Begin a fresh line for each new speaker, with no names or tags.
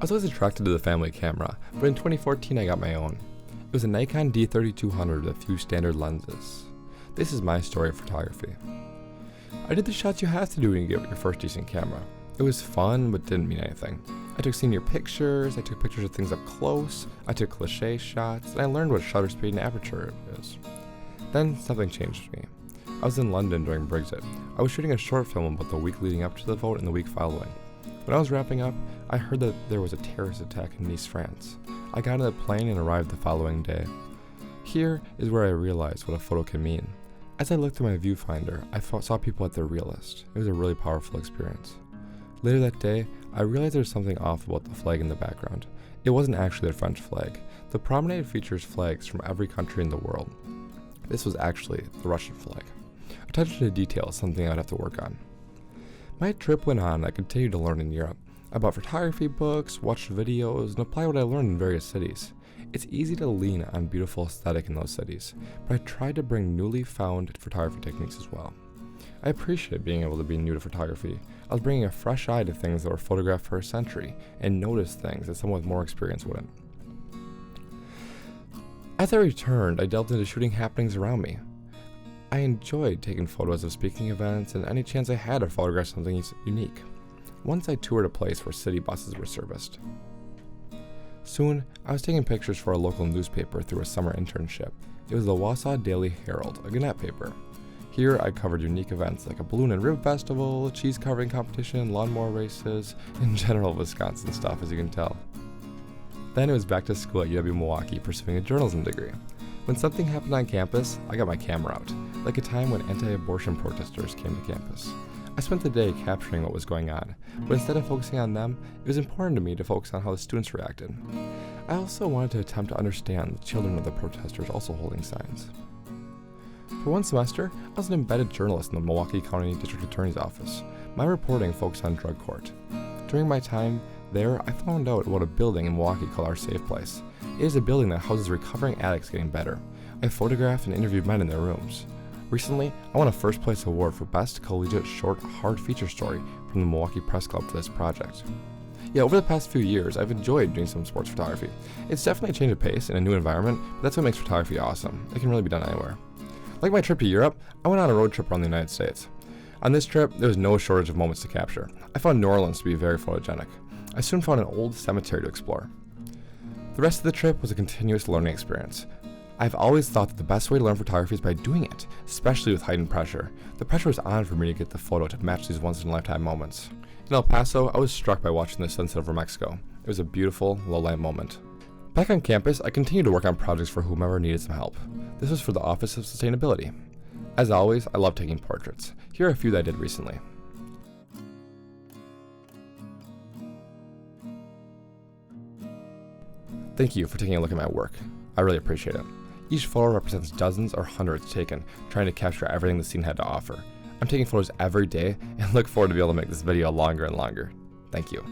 I was always attracted to the family camera, but in 2014 I got my own. It was a Nikon D3200 with a few standard lenses. This is my story of photography. I did the shots you have to do when you get your first decent camera. It was fun, but didn't mean anything. I took senior pictures, I took pictures of things up close, I took cliché shots, and I learned what shutter speed and aperture is. Then something changed me. I was in London during Brexit. I was shooting a short film about the week leading up to the vote and the week following. When I was wrapping up, I heard that there was a terrorist attack in Nice, France. I got on a plane and arrived the following day. Here is where I realized what a photo can mean. As I looked through my viewfinder, I saw people at their realest. It was a really powerful experience. Later that day, I realized there was something off about the flag in the background. It wasn't actually the French flag. The promenade features flags from every country in the world. This was actually the Russian flag. Attention to detail is something I'd have to work on. My trip went on and I continued to learn in Europe. I bought photography books, watched videos, and applied what I learned in various cities. It's easy to lean on beautiful aesthetic in those cities, but I tried to bring newly found photography techniques as well. I appreciate being able to be new to photography. I was bringing a fresh eye to things that were photographed for a century and noticed things that someone with more experience wouldn't. As I returned, I delved into shooting happenings around me. I enjoyed taking photos of speaking events and any chance I had to photograph something unique. Once I toured a place where city buses were serviced. Soon, I was taking pictures for a local newspaper through a summer internship. It was the Wausau Daily Herald, a Gannett paper. Here, I covered unique events like a balloon and rib festival, a cheese carving competition, lawnmower races, and general Wisconsin stuff, as you can tell. Then it was back to school at UW-Milwaukee pursuing a journalism degree. When something happened on campus, I got my camera out, like a time when anti-abortion protesters came to campus. I spent the day capturing what was going on, but instead of focusing on them, it was important to me to focus on how the students reacted. I also wanted to attempt to understand the children of the protesters also holding signs. For one semester, I was an embedded journalist in the Milwaukee County District Attorney's Office. My reporting focused on drug court. During my time there, I found out about a building in Milwaukee called Our Safe Place. It is a building that houses recovering addicts getting better. I photographed and interviewed men in their rooms. Recently, I won a first place award for Best Collegiate Short Hard Feature Story from the Milwaukee Press Club for this project. Yeah, over the past few years, I've enjoyed doing some sports photography. It's definitely a change of pace in a new environment, but that's what makes photography awesome. It can really be done anywhere. Like my trip to Europe, I went on a road trip around the United States. On this trip, there was no shortage of moments to capture. I found New Orleans to be very photogenic. I soon found an old cemetery to explore. The rest of the trip was a continuous learning experience. I've always thought that the best way to learn photography is by doing it, especially with heightened pressure. The pressure was on for me to get the photo to match these once-in-a-lifetime moments. In El Paso, I was struck by watching the sunset over Mexico. It was a beautiful, low-light moment. Back on campus, I continued to work on projects for whomever needed some help. This was for the Office of Sustainability. As always, I love taking portraits. Here are a few that I did recently. Thank you for taking a look at my work. I really appreciate it. Each photo represents dozens or hundreds taken, trying to capture everything the scene had to offer. I'm taking photos every day and look forward to be able to make this video longer and longer. Thank you.